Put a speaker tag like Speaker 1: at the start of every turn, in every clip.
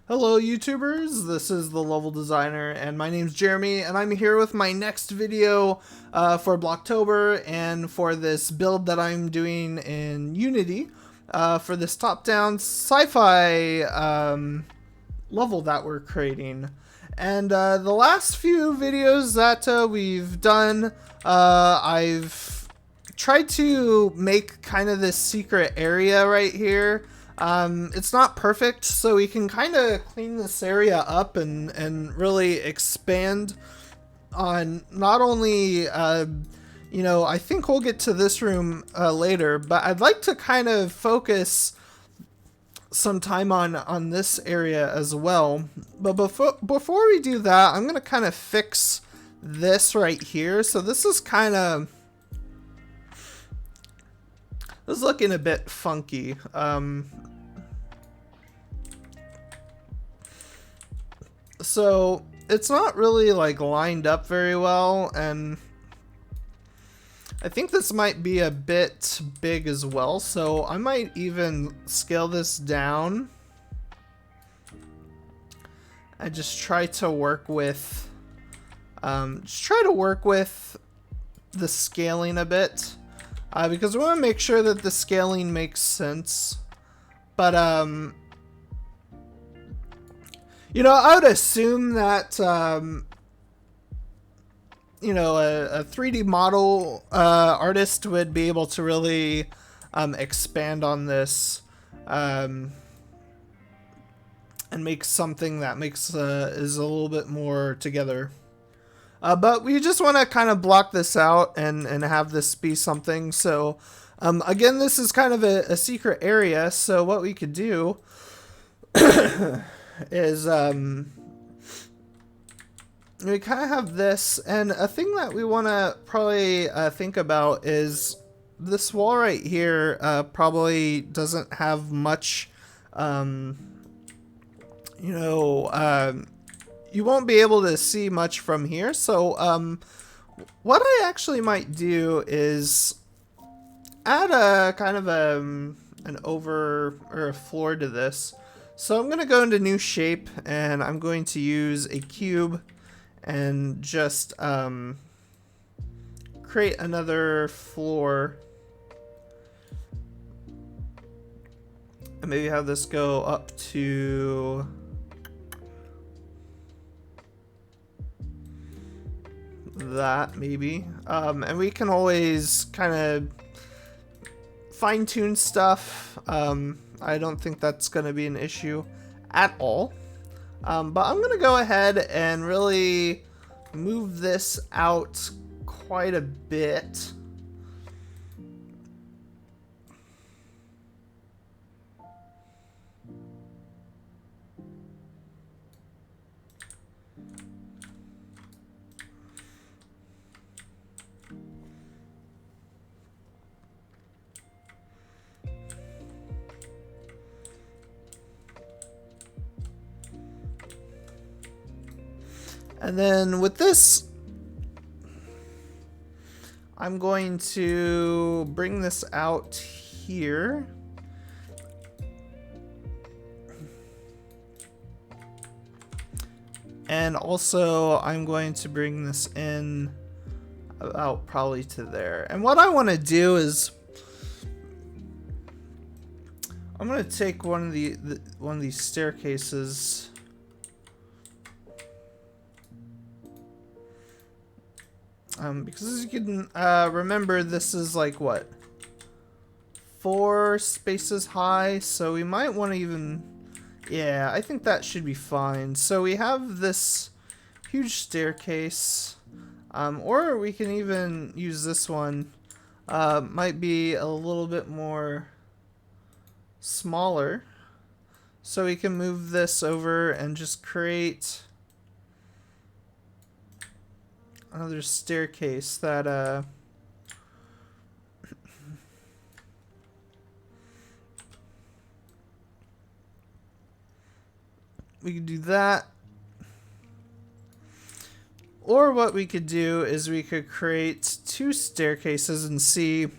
Speaker 1: Hello YouTubers, this is the Level Designer and my name's Jeremy and I'm here with my next video for Blocktober and for this build that I'm doing in Unity for this top-down sci-fi level that we're creating. And the last few videos that we've done, I've tried to make kind of this secret area right here. It's not perfect, so we can kind of clean this area up and really expand on not only, you know, I think we'll get to this room later, but I'd like to kind of focus some time on this area as well. But before we do that, I'm going to kind of fix this right here. So this is kind of, this is looking a bit funky. So it's not really like lined up very well, and I think this might be a bit big as well, so I might even scale this down and just try to work with the scaling a bit, because we want to make sure that the scaling makes sense. But you know, I would assume that, you know, a 3D model artist would be able to really expand on this and make something that makes is a little bit more together. But we just want to kind of block this out and have this be something. So again, this is kind of a secret area. So what we could do is we kind of have this, and a thing that we want to probably think about is this wall right here probably doesn't have much, you know, you won't be able to see much from here. So what I actually might do is add a kind of an over or a floor to this. So I'm going to go into new shape, and I'm going to use a cube and just create another floor. And maybe have this go up to that, maybe. And we can always kind of fine-tune stuff. I don't think that's going to be an issue at all. But I'm going to go ahead and really move this out quite a bit. And then with this, I'm going to bring this out here. And also I'm going to bring this in about probably to there. And what I want to do is I'm going to take one of these staircases. Because as you can remember, this is like, what, 4 spaces high, so we might want to even, yeah, I think that should be fine. So we have this huge staircase, or we can even use this one, might be a little bit more smaller, so we can move this over and just create another staircase that we could do that. Or what we could do is we could create 2 staircases and see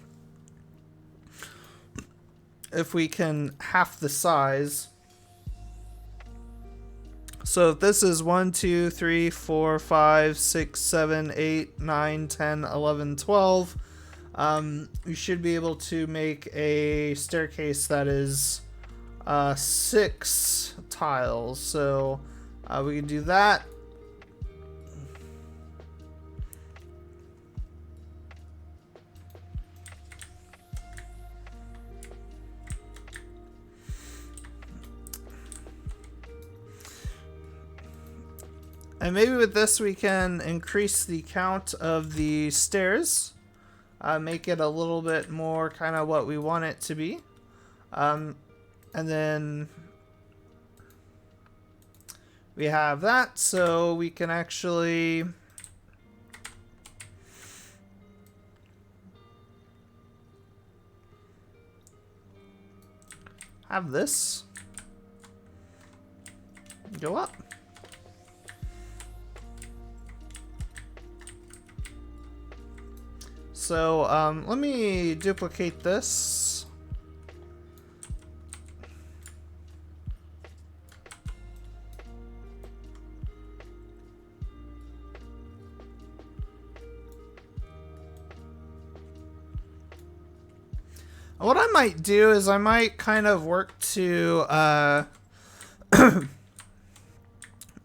Speaker 1: if we can half the size. So if this is 1, 2, 3, 4, 5, 6, 7, 8, 9, 10, 11, 12, you should be able to make a staircase that is 6 tiles. So we can do that. And maybe with this we can increase the count of the stairs, make it a little bit more kind of what we want it to be. And then we have that, so we can actually have this go up. So let me duplicate this. What I might do is I might kind of work to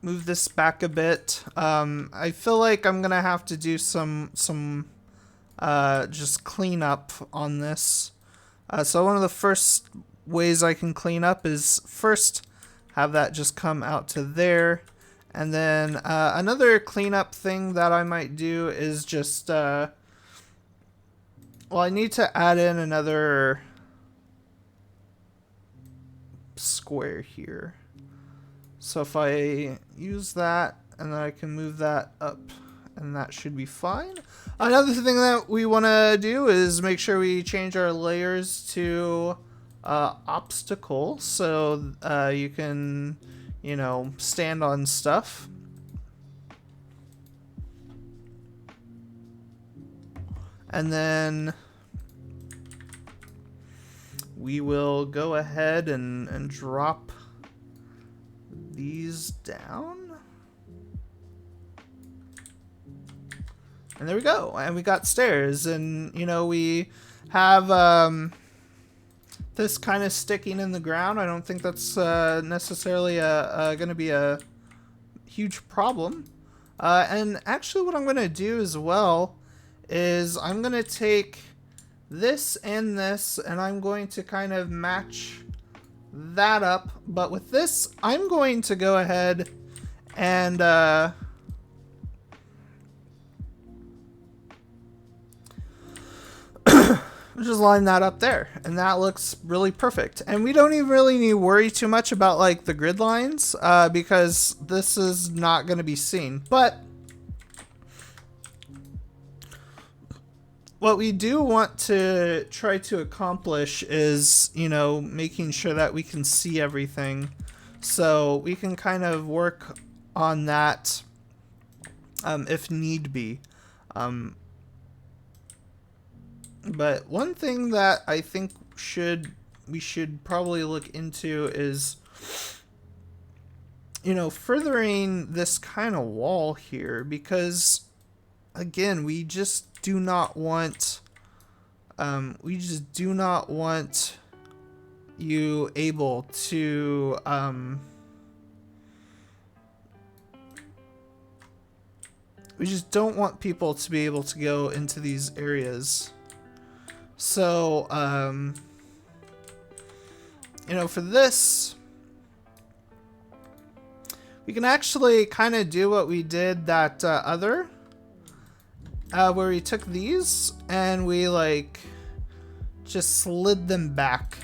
Speaker 1: move this back a bit. I feel like I'm gonna have to do some just clean up on this. So one of the first ways I can clean up is first have that just come out to there, and then another cleanup thing that I might do is just well, I need to add in another square here. So if I use that, and then I can move that up, and that should be fine. Another thing that we want to do is make sure we change our layers to obstacle, so you can, you know, stand on stuff. And then we will go ahead and drop these down. And there we go. And we got stairs. And, you know, we have this kind of sticking in the ground. I don't think that's necessarily going to be a huge problem. And actually what I'm going to do as well is I'm going to take this and this, and I'm going to kind of match that up. But with this, I'm going to go ahead and just line that up there, and that looks really perfect. And we don't even really need to worry too much about like the grid lines because this is not going to be seen. But what we do want to try to accomplish is, you know, making sure that we can see everything. So we can kind of work on that if need be. But one thing that I think we should probably look into is, you know, furthering this kind of wall here, because again, we just do not want you able to we just don't want people to be able to go into these areas. So you know, for this we can actually kind of do what we did that other where we took these and we like just slid them back.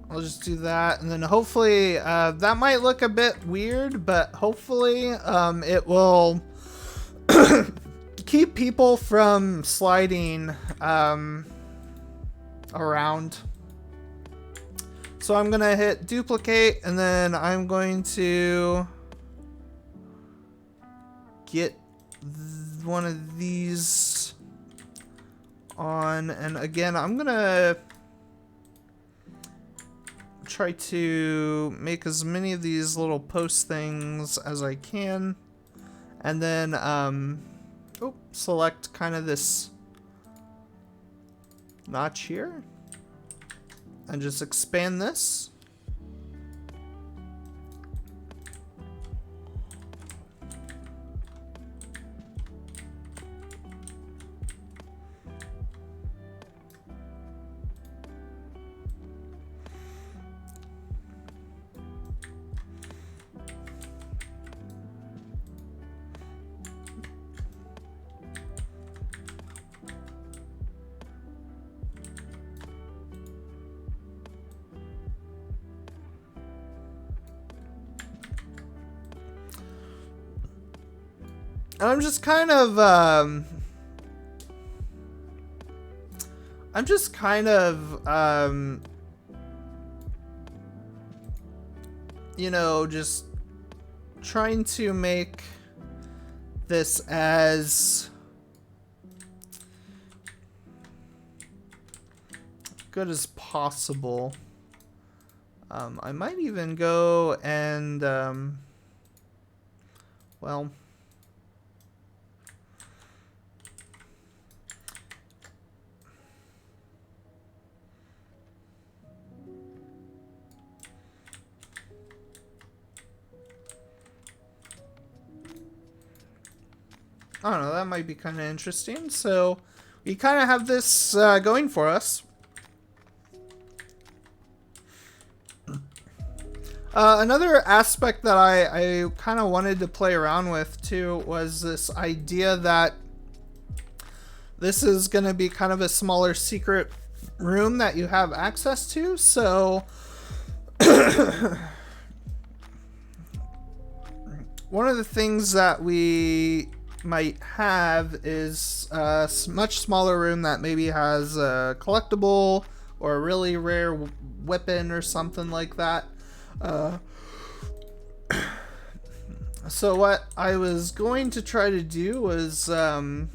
Speaker 1: I'll just do that, and then hopefully that might look a bit weird, but hopefully it will keep people from sliding around. So I'm gonna hit duplicate, and then I'm going to get one of these on, and again I'm gonna try to make as many of these little post things as I can, and then select kind of this notch here and just expand this. And I'm just kind of, you know, just trying to make this as good as possible. I might even go and, well, I don't know, that might be kind of interesting. So we kind of have this going for us. Another aspect that I kind of wanted to play around with too was this idea that this is going to be kind of a smaller secret room that you have access to. So one of the things that we might have is a much smaller room that maybe has a collectible or a really rare weapon or something like that. So what I was going to try to do was I'm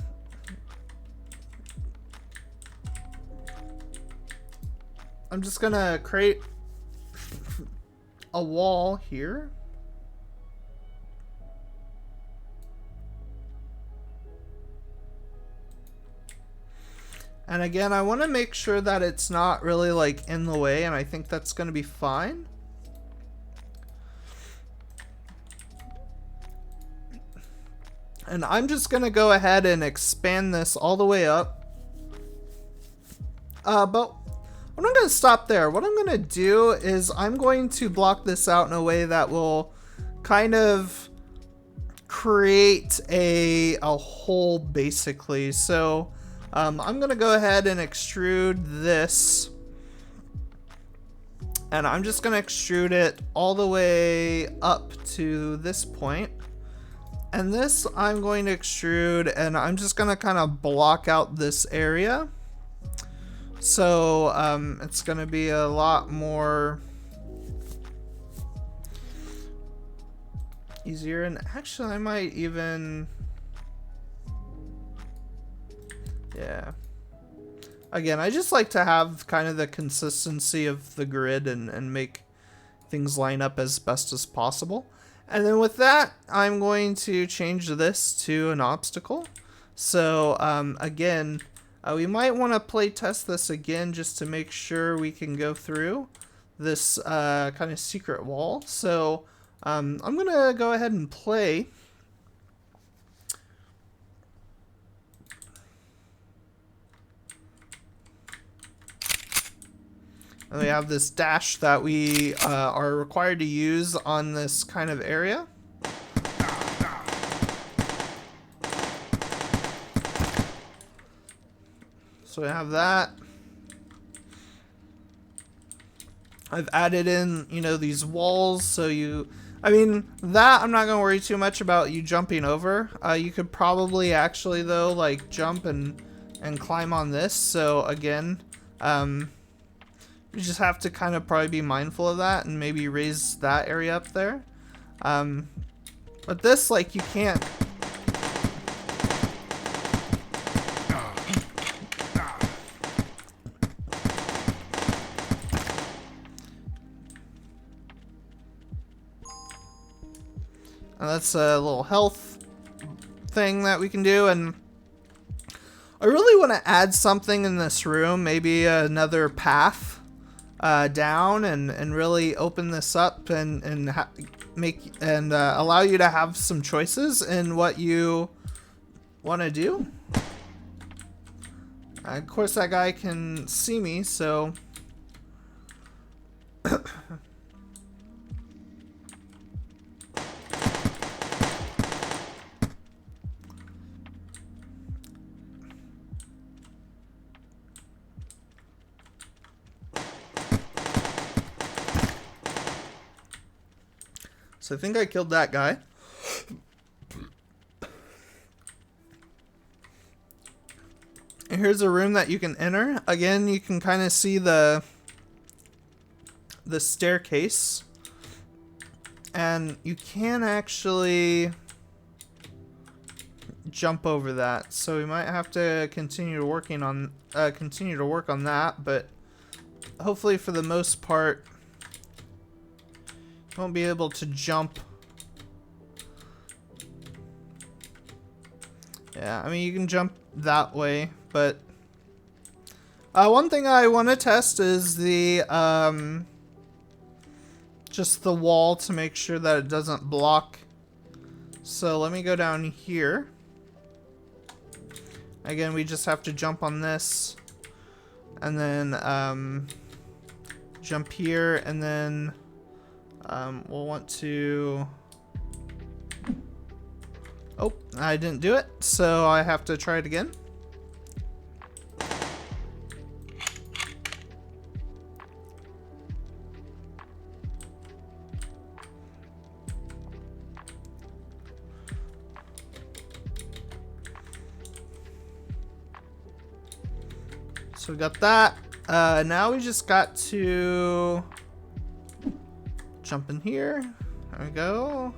Speaker 1: just gonna create a wall here. And again, I want to make sure that it's not really like in the way, and I think that's going to be fine. And I'm just going to go ahead and expand this all the way up. But I'm not going to stop there. What I'm going to do is I'm going to block this out in a way that will kind of create a hole, basically. So I'm going to go ahead and extrude this. And I'm just going to extrude it all the way up to this point. And this I'm going to extrude, and I'm just going to kind of block out this area. So it's going to be a lot more easier. And actually I might even, yeah. Again, I just like to have kind of the consistency of the grid and make things line up as best as possible. And then with that, I'm going to change this to an obstacle. So again, we might want to play test this again just to make sure we can go through this kind of secret wall. So I'm going to go ahead and play. And we have this dash that we are required to use on this kind of area. So we have that. I've added in, you know, these walls, so you I mean, that I'm not gonna worry too much about you jumping over. You could probably actually though, like jump and climb on this. So again, you just have to kind of probably be mindful of that and maybe raise that area up there. But this, like, you can't. And that's a little health thing that we can do. And I really want to add something in this room, maybe another path down, and really open this up and make and allow you to have some choices in what you want to do. Of course, that guy can see me, so. So I think I killed that guy. And here's a room that you can enter. Again, you can kind of see the staircase. And you can actually jump over that. So we might have to continue working on to work on that, but hopefully for the most part you won't be able to jump. Yeah, I mean you can jump that way, but one thing I want to test is the just the wall to make sure that it doesn't block. So let me go down here. Again, we just have to jump on this and then jump here, and then we'll want to. Oh, I didn't do it, so I have to try it again. So we got that. Now we just got to jump in here. There we go.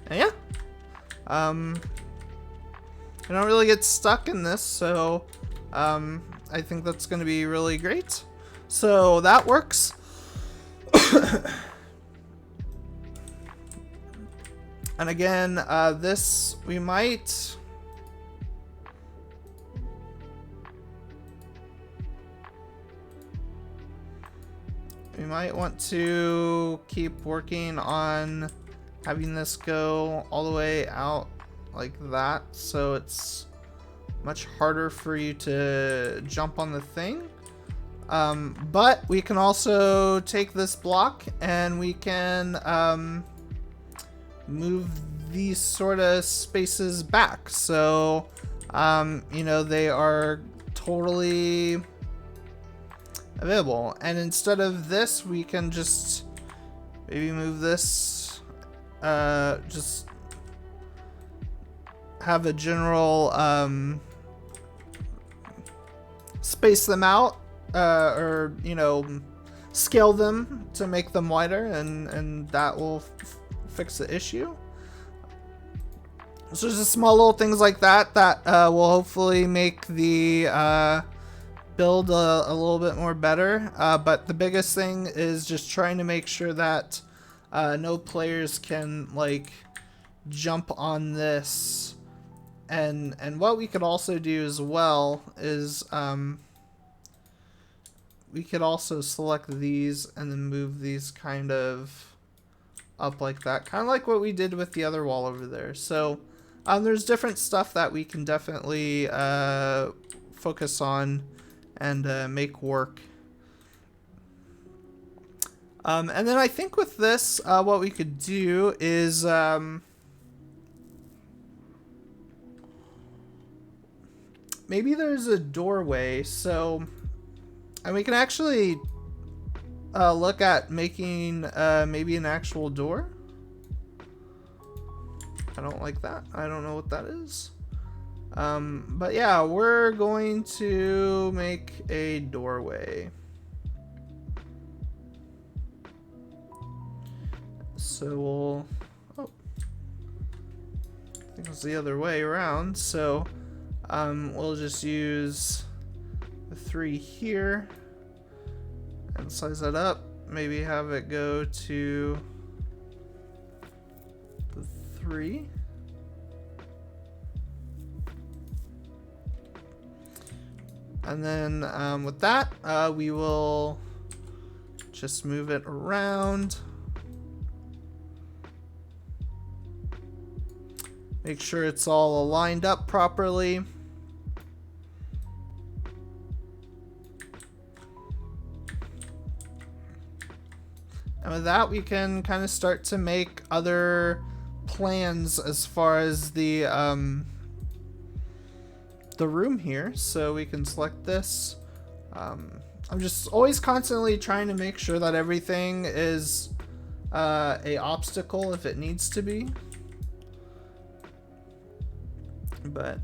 Speaker 1: And yeah. I don't really get stuck in this, so I think that's going to be really great. So that works. And again, this we might. We might want to keep working on having this go all the way out like that, so it's much harder for you to jump on the thing. But we can also take this block and we can move these sort of spaces back. So, you know, they are totally available. And instead of this, we can just maybe move this, just have a general space them out, or you know, scale them to make them wider, and that will fix the issue. So just small little things like that that will hopefully make the build a little bit more better, but the biggest thing is just trying to make sure that no players can like jump on this. And what we could also do as well is we could also select these and then move these kind of up like that, kind of like what we did with the other wall over there. So there's different stuff that we can definitely focus on and make work. And then I think with this, what we could do is maybe there's a doorway, so and we can actually look at making maybe an actual door. I don't like that. I don't know what that is. But yeah, we're going to make a doorway. So we'll, oh, I think it's the other way around. So we'll just use the 3 here and size that up. Maybe have it go to the 3. And then with that, we will just move it around. Make sure it's all aligned up properly. And with that, we can kind of start to make other plans as far as the room here. So we can select this. I'm just always constantly trying to make sure that everything is a obstacle if it needs to be. But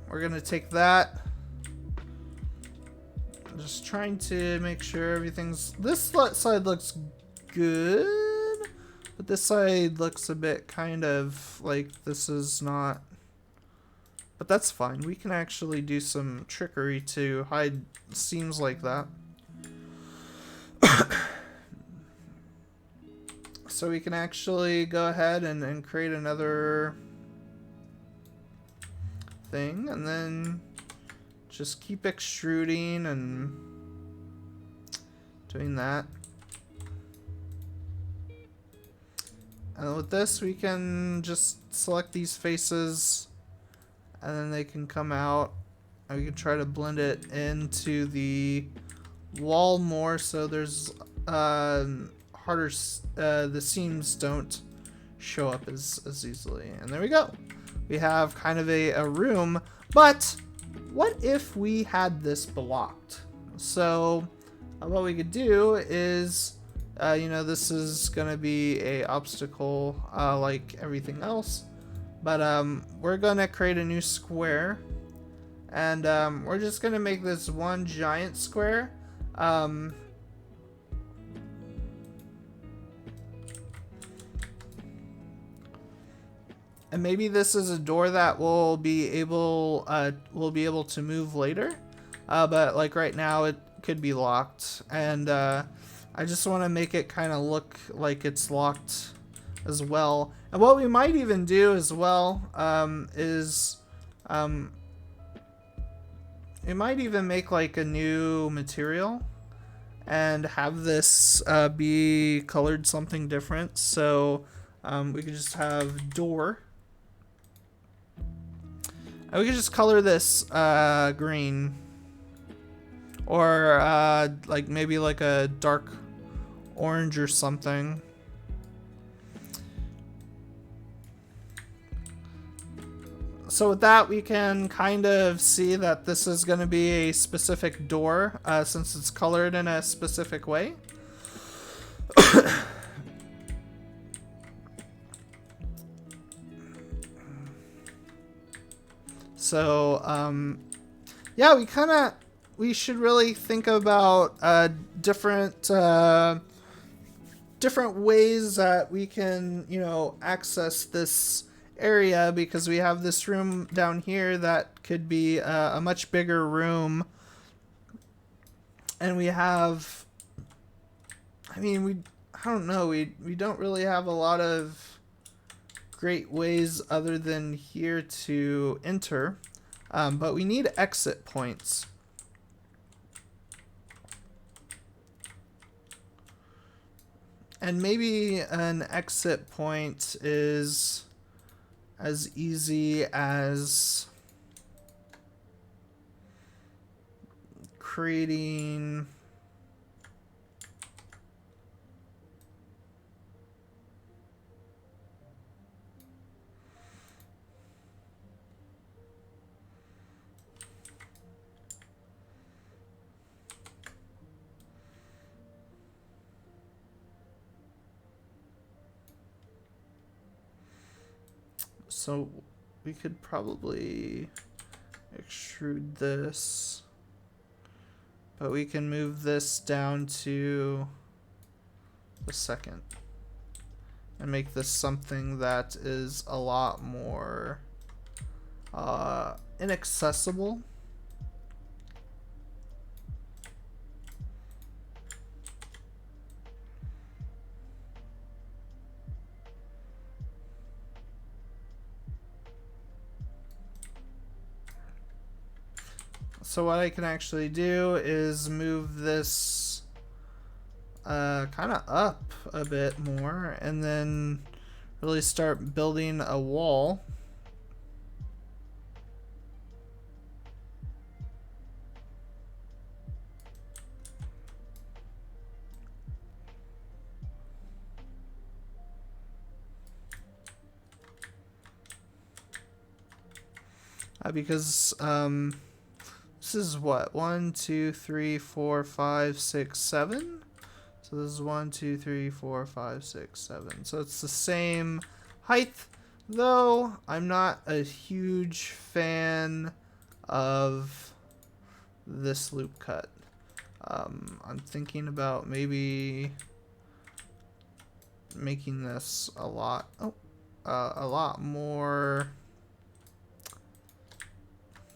Speaker 1: we're gonna take that. I'm just trying to make sure everything's, this side looks good, but this side looks a bit kind of like this is not, but that's fine. We can actually do some trickery to hide seams like that. So we can actually go ahead and create another thing, and then just keep extruding and doing that. And with this, we can just select these faces, and then they can come out, and we can try to blend it into the wall more so there's harder, the seams don't show up as easily. And there we go. We have kind of a room, but what if we had this blocked? So what we could do is, you know, this is gonna be a obstacle like everything else, but we're gonna create a new square, and we're just gonna make this one giant square. And maybe this is a door that we'll be able to move later, but like right now it could be locked, and I just want to make it kind of look like it's locked as well. And what we might even do as well is we might even make like a new material and have this be colored something different. So we could just have door. And we could just color this green, or like maybe like a dark orange or something. So with that, we can kind of see that this is going to be a specific door since it's colored in a specific way. So yeah, we should really think about different ways that we can, you know, access this area, because we have this room down here that could be a much bigger room, and we have, I mean, I don't know, we don't really have a lot of great ways other than here to enter, but we need exit points. And maybe an exit point is as easy as creating So we could probably extrude this, but we can move this down to the second and make this something that is a lot more inaccessible. So what I can actually do is move this kind of up a bit more and then really start building a wall. Because this is what, 1, 2, 3, 4, 5, 6, 7. So this is 1, 2, 3, 4, 5, 6, 7. So it's the same height, though I'm not a huge fan of this loop cut. I'm thinking about maybe making this a lot more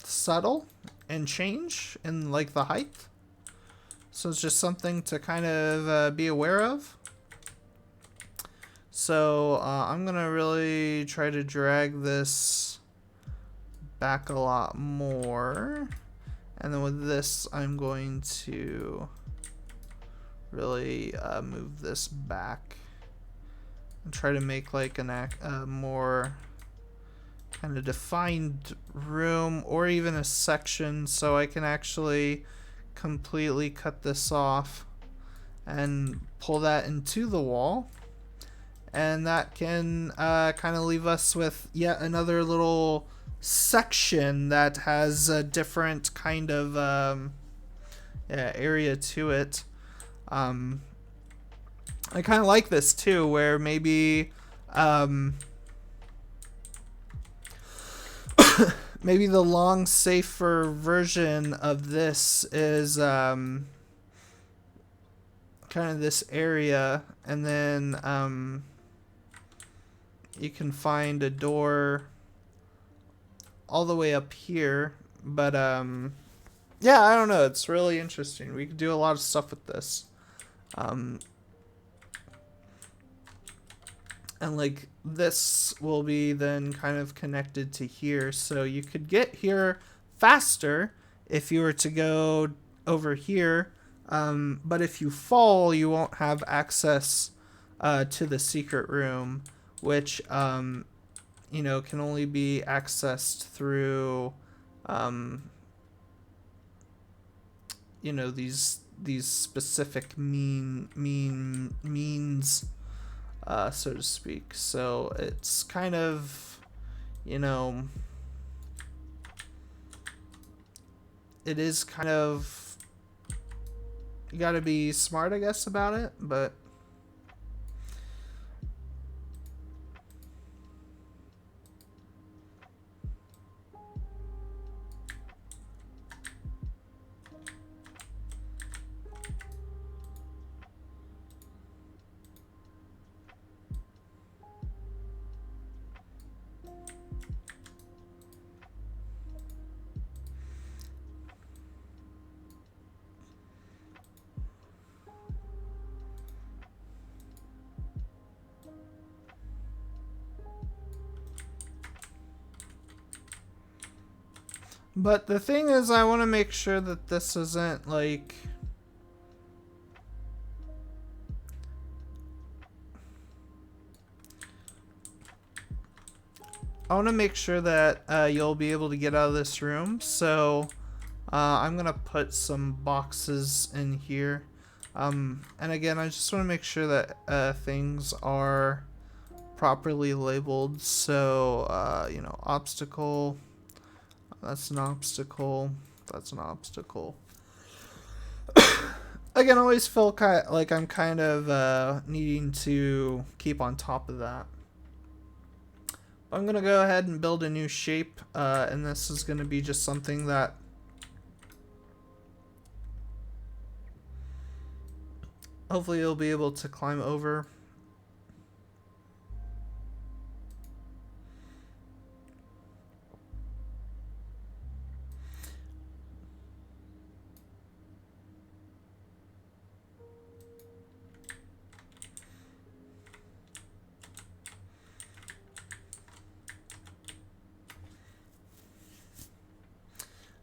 Speaker 1: subtle and change in like the height. So it's just something to kind of be aware of. So I'm gonna really try to drag this back a lot more, and then with this I'm going to really move this back and try to make like a more kind of defined room or even a section, so I can actually completely cut this off and pull that into the wall, and that can kind of leave us with yet another little section that has a different kind of area to it. I kind of like this too, where maybe maybe the long, safer version of this is kind of this area, and then you can find a door all the way up here. But yeah, I don't know. It's really interesting. We could do a lot of stuff with this. And like this will be then kind of connected to here, so you could get here faster if you were to go over here, but if you fall you won't have access to the secret room, which you know, can only be accessed through you know, these specific means, so to speak. So it's kind of, you know, it is kind of, you gotta be smart, I guess, about it, but but the thing is, I want to make sure that this isn't like, I want to make sure that you'll be able to get out of this room. So I'm gonna put some boxes in here, and again, I just want to make sure that things are properly labeled. So you know, obstacle. That's an obstacle. That's an obstacle. Again, I always feel like I'm kind of needing to keep on top of that. I'm gonna go ahead and build a new shape, and this is gonna be just something that hopefully you'll be able to climb over.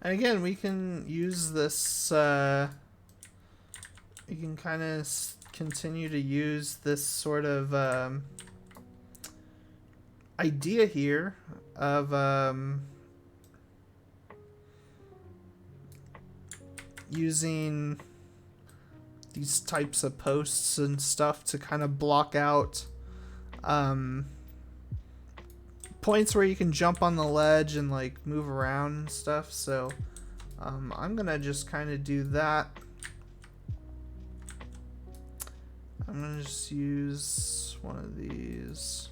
Speaker 1: And again, we can use this, we can kind of continue to use this sort of idea here of using these types of posts and stuff to kind of block out points where you can jump on the ledge and like move around and stuff. So I'm gonna just kind of do that. I'm gonna just use one of these.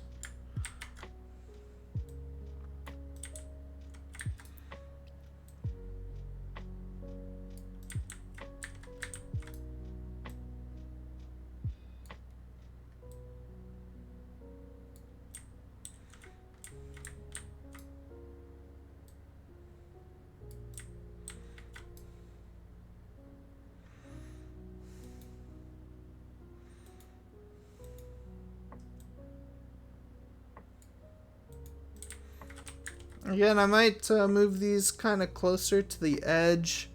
Speaker 1: Again, I might move these kind of closer to the edge,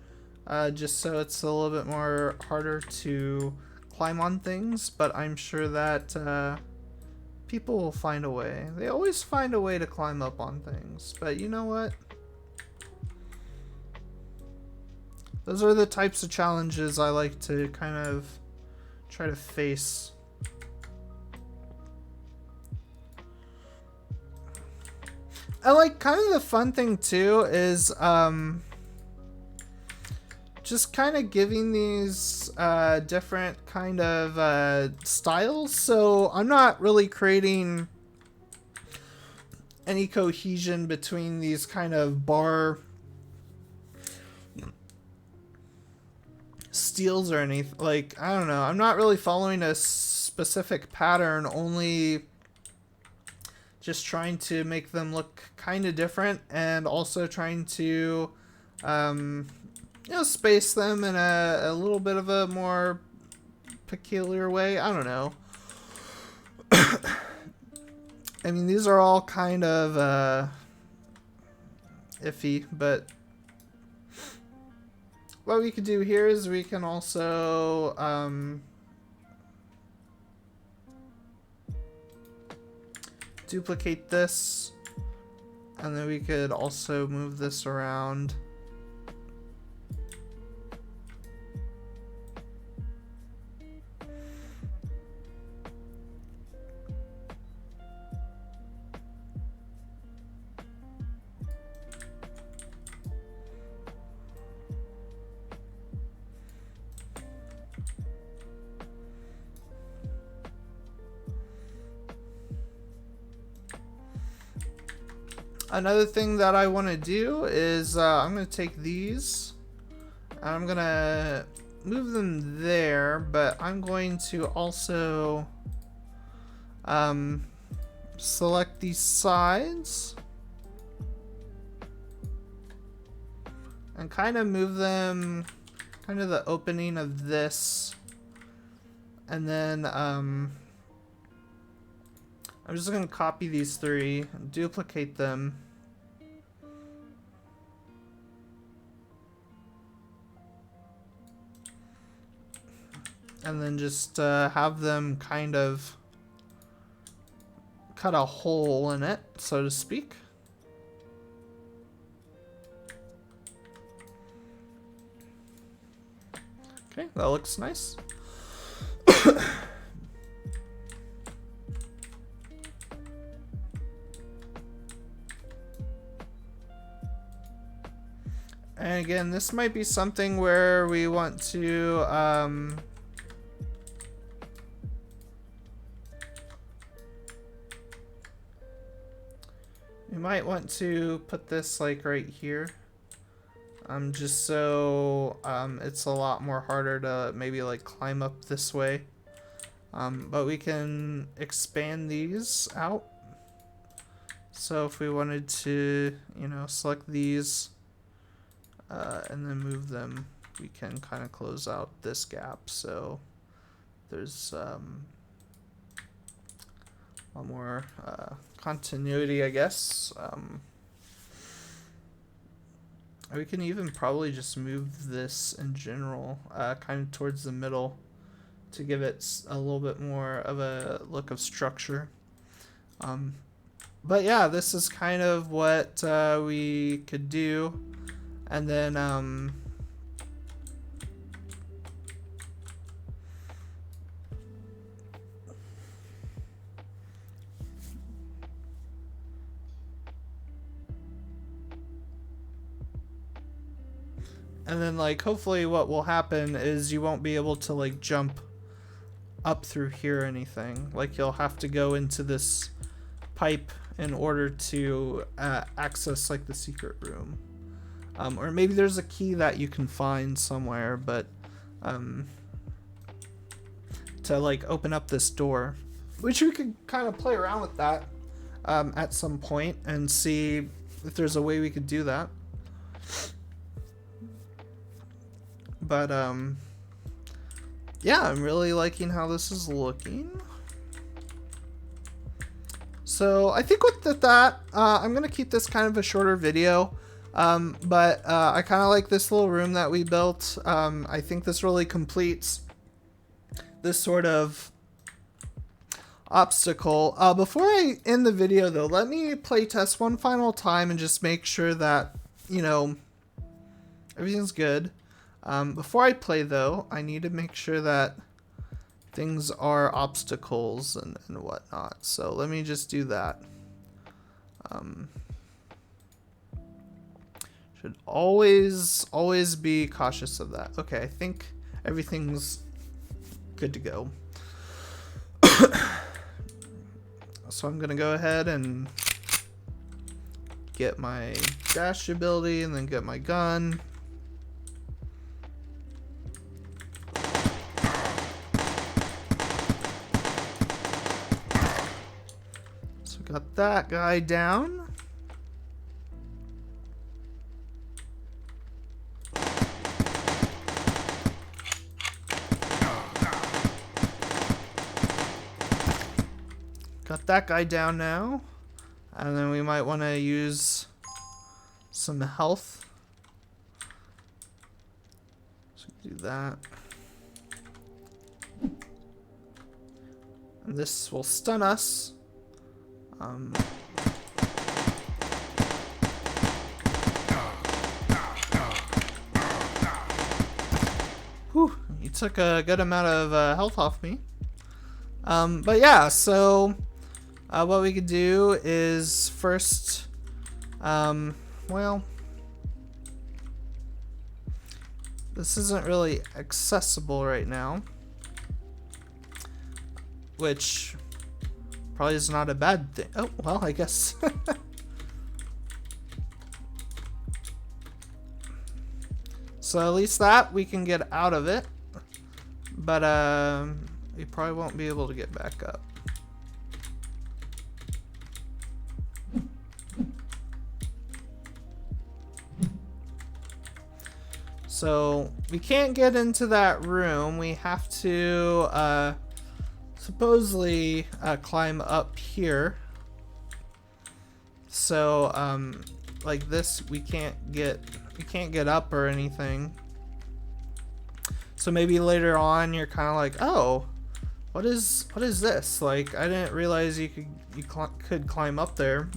Speaker 1: just so it's a little bit more harder to climb on things, but I'm sure that people will find a way. They always find a way to climb up on things, but you know what? Those are the types of challenges I like to kind of try to face. I like kind of the fun thing too is just kind of giving these different kind of styles. So I'm not really creating any cohesion between these kind of bar steels or anything. Like, I don't know. I'm not really following a specific pattern, only just trying to make them look kind of different, and also trying to you know, space them in a little bit of a more peculiar way. I don't know. I mean, these are all kind of iffy, but what we could do here is we can also duplicate this, and then we could also move this around. Another thing that I want to do is I'm going to take these and I'm going to move them there, but I'm going to also select these sides and kind of move them kind of the opening of this, and then I'm just going to copy these three, duplicate them, and then just have them kind of cut a hole in it, so to speak. Okay, that looks nice. And again, this might be something where we want to might want to put this like right here. Just so it's a lot more harder to maybe like climb up this way. But we can expand these out. So if we wanted to, you know, select these and then move them, we can kind of close out this gap. So there's a lot more continuity, I guess. We can even probably just move this in general kind of towards the middle to give it a little bit more of a look of structure. But yeah, this is kind of what we could do. And then like hopefully what will happen is you won't be able to like jump up through here or anything. Like you'll have to go into this pipe in order to access like the secret room. Or maybe there's a key that you can find somewhere, but to like open up this door, which we could kind of play around with that at some point and see if there's a way we could do that. But yeah, I'm really liking how this is looking. So I think with that, I'm gonna keep this kind of a shorter video. But I kind of like this little room that we built. I think this really completes this sort of obstacle. Before I end the video though, let me play test one final time and just make sure that, you know, everything's good. Before I play though, I need to make sure that things are obstacles and whatnot. So let me just do that. Should always be cautious of that. Okay, I think everything's good to go. So I'm gonna go ahead and get my dash ability and then get my gun. So got that guy down. Got that guy down now. And then we might want to use some health. So do that. And this will stun us. Whew, he took a good amount of health off me. But yeah, so what we could do is first, well, this isn't really accessible right now, which probably is not a bad thing. Oh, well, I guess. So at least that we can get out of it, but we probably won't be able to get back up. So we can't get into that room. We have to supposedly climb up here. So like this, we can't get up or anything. So maybe later on you're kind of like, oh, what is this? Like, I didn't realize you could climb up there.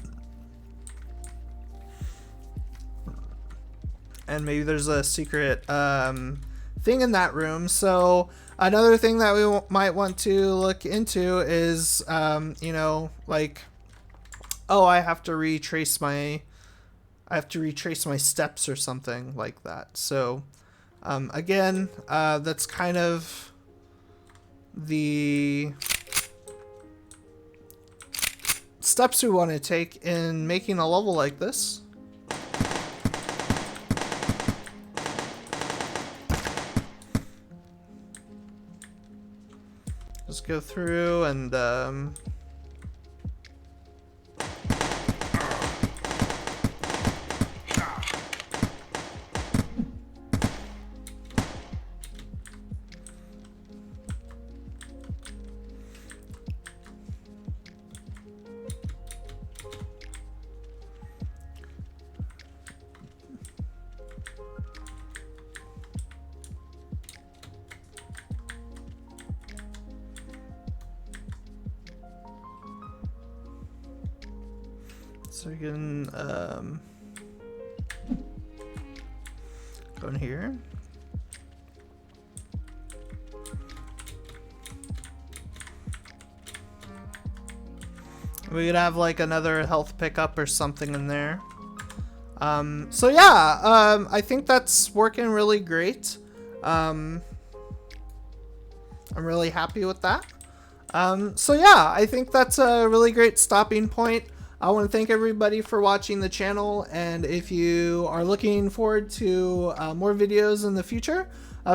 Speaker 1: And maybe there's a secret thing in that room. So another thing that we might want to look into is, you know, like, oh, I have to retrace my steps or something like that. So again, that's kind of the steps we want to take in making a level like this. Just go through and so you can go in here. We could have like another health pickup or something in there. So yeah, I think that's working really great. I'm really happy with that. So yeah, I think that's a really great stopping point. I want to thank everybody for watching the channel, and if you are looking forward to more videos in the future,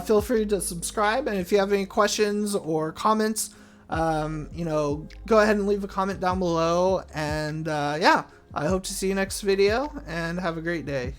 Speaker 1: feel free to subscribe. And if you have any questions or comments, you know, go ahead and leave a comment down below. And yeah, I hope to see you next video, and have a great day.